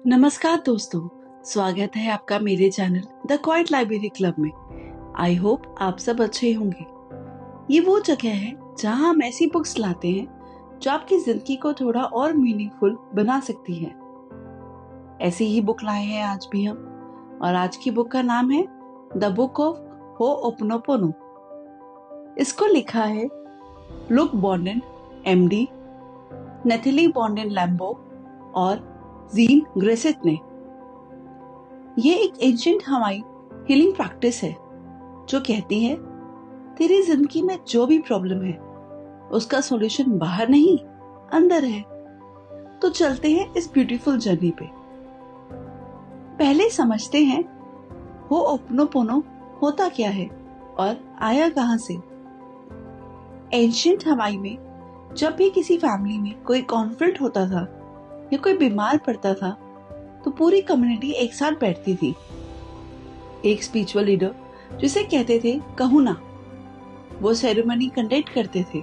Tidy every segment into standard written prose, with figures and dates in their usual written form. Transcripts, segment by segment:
नमस्कार दोस्तों, स्वागत है आपका मेरे channel the quiet library club में। आई होप आप सब अच्छे होंगे। ये वो जगह है जहां हम ऐसी बुक्स लाते हैं जो आपकी जिंदगी को थोड़ा और मीनिंगफुल बना सकती है। ऐसी ही बुक लाए हैं आज भी हम, और आज की बुक का नाम है द बुक ऑफ हो'ओपोनोपोनो। इसको लिखा है लुक बॉन्डेन MD, नेथली बॉन्डेन लैम्बो और जीन ग्रेसेट ने। यह एक एंशिएंट हवाई हीलिंग प्रैक्टिस है जो कहती है तेरी जिंदगी में जो भी प्रॉब्लम है उसका सॉल्यूशन बाहर नहीं अंदर है। तो चलते हैं इस ब्यूटीफुल जर्नी पे। पहले समझते हैं हो'ओपोनोपोनो होता क्या है और आया कहां से। एंशिएंट हवाई में जब भी किसी फैमिली में कोई कॉन्फ्लिक्ट होता था या कोई बीमार पड़ता था तो पूरी कम्युनिटी एक साथ बैठती थी। एक स्पिरिचुअल लीडर जिसे कहते थे कहूना, वो सेरेमनी कंडक्ट करते थे।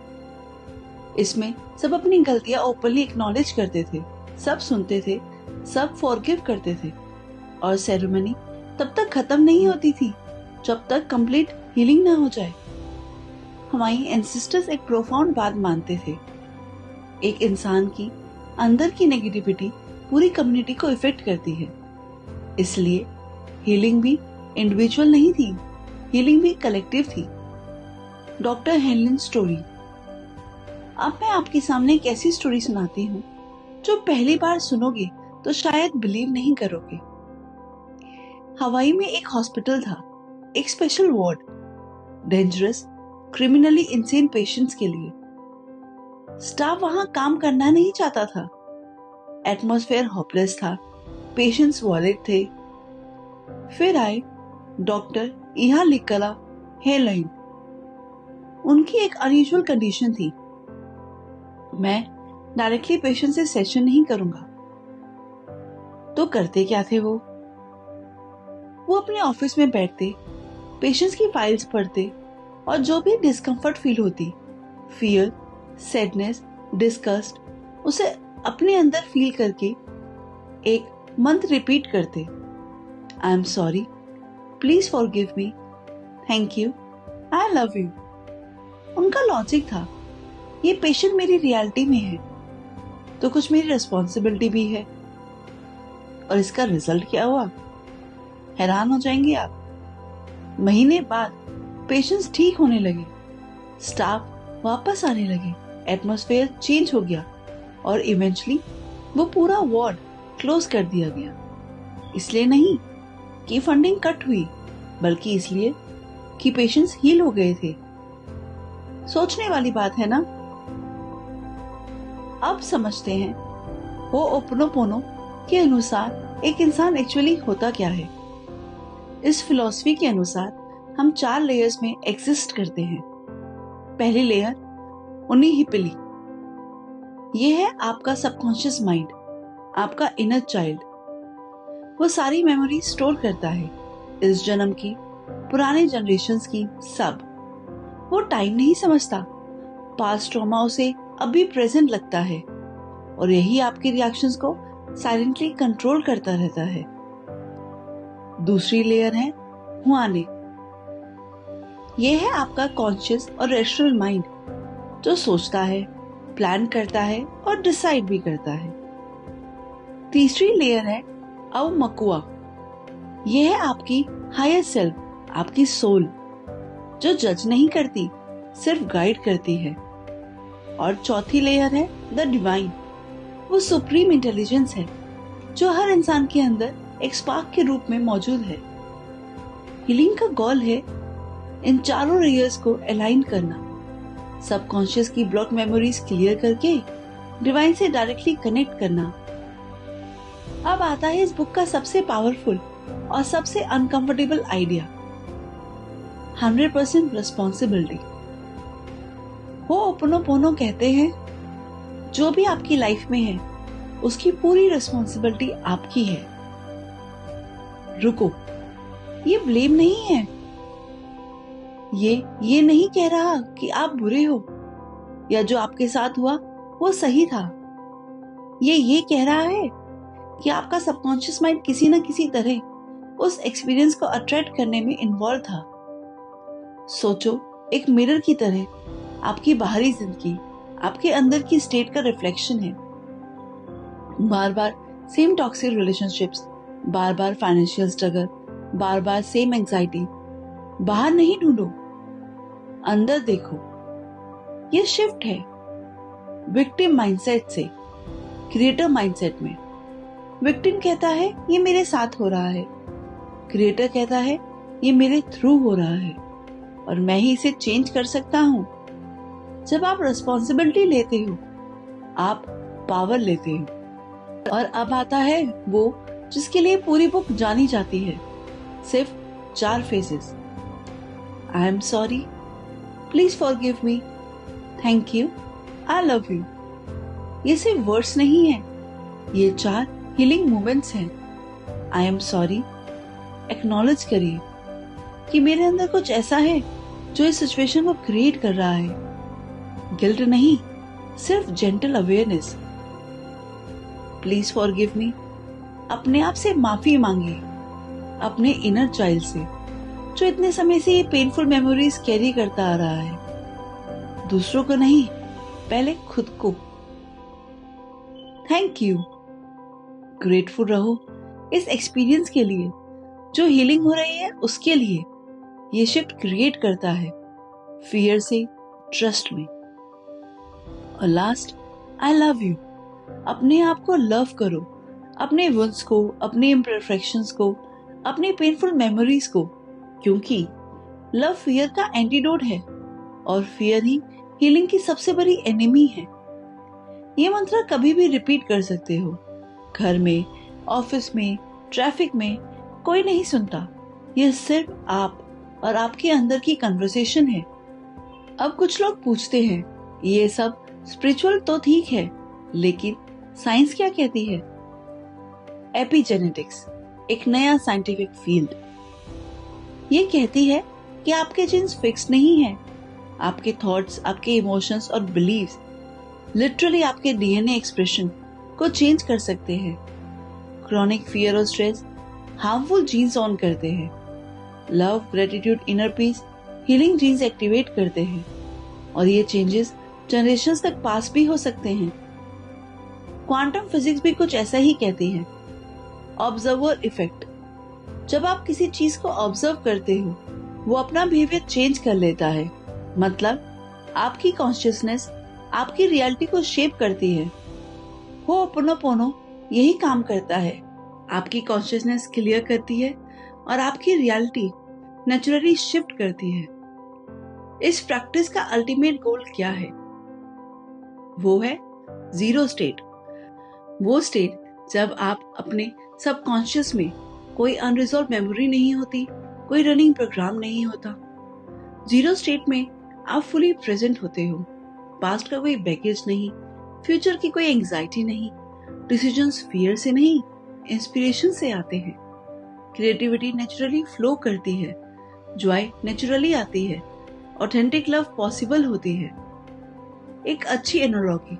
इसमें सब अपनी गलतियां ओपनली एक्नॉलेज करते थे, सब सुनते थे, सब फॉरगिव करते थे, और सेरेमनी तब तक खत्म नहीं होती थी जब तक कंप्लीट हीलिंग ना हो जाए। हमारे एंसेस्टर्स एक प्रोफाउंड बात मानते थे, एक इंसान की अंदर की नेगेटिविटी पूरी कम्युनिटी को इफेक्ट करती है। इसलिए हीलिंग भी इंडिविजुअल नहीं थी, हीलिंग भी कलेक्टिव थी। Doctor Heinlein story. अब मैं आपके सामने एक ऐसी स्टोरी सुनाती हूँ जो पहली बार सुनोगे तो शायद बिलीव नहीं करोगे। हवाई में एक हॉस्पिटल था, एक special ward dangerous criminally insane patients के लिए। स्टाफ वहां काम करना नहीं चाहता था। एटमॉस्फेयर होपलेस था, पेशेंट्स वॉलेट थे। फिर आए डॉक्टर इहा लिकला हेलाइन। उनकी एक अनयूजुअल कंडीशन थी। मैं डायरेक्टली पेशेंट से सेशन नहीं करूंगा। तो करते क्या थे वो अपने ऑफिस में बैठते, पेशेंट्स की फाइल्स पढ़ते, और जो भी डिस्कम्फर्ट फील होती, फियर, सैडनेस, डिस्गस्ट, उसे अपने अंदर फील करके एक मंत्र रिपीट करते। I am sorry, please forgive me, thank you, I love you. उनका लॉजिक था, ये पेशेंट मेरी रियलिटी में है तो कुछ मेरी रिस्पॉन्सिबिलिटी भी है। और इसका रिजल्ट क्या हुआ, हैरान हो जाएंगे आप। महीने बाद पेशेंट्स ठीक होने लगे, स्टाफ वापस आने लगे, एटमॉस्फेयर चेंज हो गया, और इवेंचुअली वो पूरा वार्ड क्लोज कर दिया गया। इसलिए नहीं कि फंडिंग कट हुई, बल्कि इसलिए कि पेशेंट्स हील हो गए थे। सोचने वाली बात है ना। अब समझते हैं हो'ओपोनोपोनो के अनुसार एक इंसान एक्चुअली होता क्या है। इस फिलॉसफी के अनुसार हम 4 लेयर्स में एग्जिस्ट करते हैं। पहली लेयर उनिहिपिली, ये है आपका सबकॉन्शियस माइंड, आपका इनर चाइल्ड। वो सारी मेमोरी स्टोर करता है, इस जन्म की, पुराने जनरेशन्स की, सब। वो टाइम नहीं समझता, पास्ट ट्रॉमा उसे अभी प्रेजेंट लगता है, और यही आपके रिएक्शंस को साइलेंटली कंट्रोल करता रहता है। दूसरी लेयर है हुआने, ये है आपका कॉन्शियस और रैशनल माइंड जो सोचता है, प्लान करता है और डिसाइड भी करता है। तीसरी लेयर है अवमकुआ, यह है आपकी हायर सेल्फ, आपकी सोल, जो जज नहीं करती, सिर्फ गाइड करती है। और चौथी लेयर है द डिवाइन, वो सुप्रीम इंटेलिजेंस है जो हर इंसान के अंदर एक स्पार्क के रूप में मौजूद है। हीलिंग का गोल है इन चारों लेयर्स को अलाइन करना, सबकॉन्शियस की ब्लॉक मेमोरीज क्लियर करके डिवाइन से डायरेक्टली कनेक्ट करना। अब आता है इस बुक का सबसे पावरफुल और सबसे अनकंफर्टेबल आइडिया, 100% रिस्पॉन्सिबिलिटी। हो'ओपोनोपोनो कहते हैं जो भी आपकी लाइफ में है उसकी पूरी रिस्पॉन्सिबिलिटी आपकी है। रुको, ये ब्लेम नहीं है, ये नहीं कह रहा कि आप बुरे हो या जो आपके साथ हुआ वो सही था। ये कह रहा है कि आपका सबकॉन्शियस माइंड किसी न किसी तरह उस एक्सपीरियंस को अट्रैक्ट करने में इन्वॉल्व था। सोचो, एक मिरर की तरह आपकी बाहरी जिंदगी आपके अंदर की स्टेट का रिफ्लेक्शन है। बार बार सेम टॉक्सिक रिलेशनशिप्स, बार बार फाइनेंशियल स्ट्रगल, बार बार सेम एंजाइटी। बाहर नहीं ढूंढो, अंदर देखो। ये शिफ्ट है विक्टिम माइंडसेट से क्रिएटर माइंडसेट में। विक्टिम कहता है ये मेरे साथ हो रहा है, क्रिएटर कहता है ये मेरे थ्रू हो रहा है और मैं ही इसे चेंज कर सकता हूं। जब आप रिस्पॉन्सिबिलिटी लेते हो, आप पावर लेते हो। और अब आता है वो जिसके लिए पूरी बुक जानी जाती है, सिर्फ 4 phases. I am sorry, please forgive me, thank you, I love you. ये सिर्फ वर्ड्स नहीं है, ये 4 हीलिंग मोमेंट्स हैं। आई एम सॉरी, एक्नॉलेज करिए कि मेरे अंदर कुछ ऐसा है जो इस सिचुएशन को क्रिएट कर रहा है। गिल्ट नहीं, सिर्फ gentle awareness. Please forgive me, अपने आप से माफी मांगिए, अपने इनर चाइल्ड से जो इतने समय से ये पेनफुल मेमोरीज कैरी करता आ रहा है। दूसरों को नहीं, पहले खुद को। थैंक यू, ग्रेटफुल रहो इस एक्सपीरियंस के लिए जो हीलिंग हो रही है उसके लिए। ये शिफ्ट क्रिएट करता है फियर से ट्रस्ट में। और लास्ट, आई लव यू। अपने आप को लव करो, अपने वुंड्स को, अपने इम्परफेक्शंस को, अपने पेनफुल मेमोरीज को, क्योंकि लव फियर का एंटीडोट है और फियर ही हीलिंग की सबसे बड़ी एनिमी है। ये मंत्र कभी भी रिपीट कर सकते हो, घर में, ऑफिस में, ट्रैफिक में, कोई नहीं सुनता। ये सिर्फ आप और आपके अंदर की कन्वर्सेशन है। अब कुछ लोग पूछते हैं, ये सब स्पिरिचुअल तो ठीक है, लेकिन साइंस क्या कहती है? एपिजेनेटिक्स, एक नया साइंटिफिक फील्ड, ये कहती है कि आपके जीन्स फिक्स नहीं है। आपके थॉट्स, आपके इमोशंस और बिलीव्स लिटरली आपके डीएनए एक्सप्रेशन को चेंज कर सकते हैं। क्रॉनिक फियर और स्ट्रेस हार्मफुल जीन्स ऑन करते हैं। Love, gratitude, inner peace healing genes activate करते हैं और ये चेंजेस जनरेशंस तक पास भी हो सकते हैं। क्वांटम फिजिक्स भी कुछ ऐसा ही कहती है। ऑब्जर्वर इफेक्ट, जब आप किसी चीज को ऑब्जर्व करते हो, वो अपना बिहेवियर चेंज कर लेता है। मतलब आपकी कॉन्शियसनेस आपकी रियलिटी को शेप करती है। हो'ओपोनोपोनो यही काम करता है, आपकी कॉन्शियसनेस क्लियर करती है और आपकी रियलिटी नेचुरली शिफ्ट करती है। इस प्रैक्टिस का अल्टीमेट गोल क्या है? वो है जीरो स्टेट। वो स्टेट जब आप अपने सबकॉन्शियस में कोई अनरिजॉल्व मेमोरी नहीं होती, कोई रनिंग प्रोग्राम नहीं होता। जीरो स्टेट में आप फुली प्रेजेंट होते हो। पास्ट का कोई बैगेज नहीं, फ्यूचर की कोई एंजाइटी नहीं, डिसीजंस फियर से नहीं, इंस्पिरेशन से आते हैं। क्रिएटिविटी नेचुरली फ्लो करती है, जॉय नेचुरली आती है, ऑथेंटिक लव पॉसिबल होती है। एक अच्छी एनालॉजी,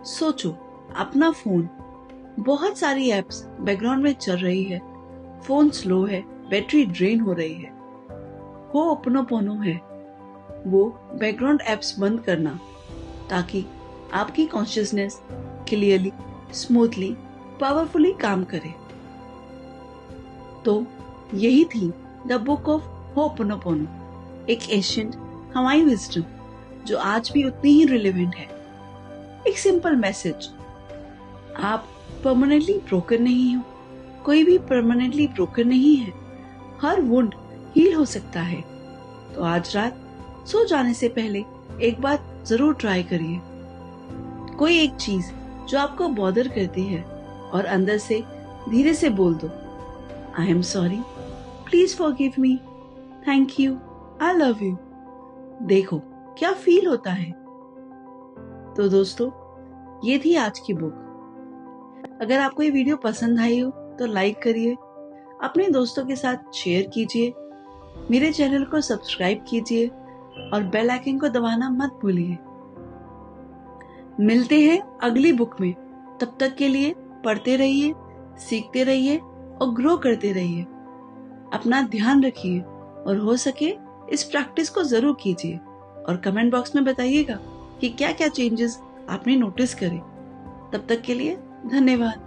सोचो अपना फोन, बहुत सारी एप्स बैकग्राउंड में चल रही है, फोन स्लो है, बैटरी ड्रेन हो रही है। हो'ओपोनोपोनो है वो बैकग्राउंड एप्स बंद करना, ताकि आपकी कॉन्शियसनेस क्लियरली, स्मूथली, पावरफुली काम करे। तो यही थी द बुक ऑफ हो'ओपोनोपोनो, एक एशियंट हवाई विजडम जो आज भी उतनी ही रिलेवेंट है। एक सिंपल मैसेज, आप परमानेंटली ब्रोकन नहीं हो, कोई भी परमानेंटली ब्रोकन नहीं है। हर वुंड हील हो सकता है। तो आज रात सो जाने से पहले एक बात जरूर ट्राई करिए। कोई एक चीज जो आपको बॉदर करती है और अंदर से धीरे से बोल दो, I am sorry, please forgive me, thank you, I love you. देखो क्या फील होता है। तो दोस्तों, ये थी आज की बुक। अगर आपको ये वीडियो पसंद आई हो तो लाइक करिए, अपने दोस्तों के साथ शेयर कीजिए, मेरे चैनल को सब्सक्राइब कीजिए और बेल आइकन को दबाना मत भूलिए। मिलते हैं अगली बुक में, तब तक के लिए पढ़ते रहिए, सीखते रहिए और ग्रो करते रहिए। अपना ध्यान रखिए और हो सके इस प्रैक्टिस को जरूर कीजिए और कमेंट बॉक्स में बताइएगा कि क्या क्या चेंजेस आपने नोटिस करे। तब तक के लिए धन्यवाद।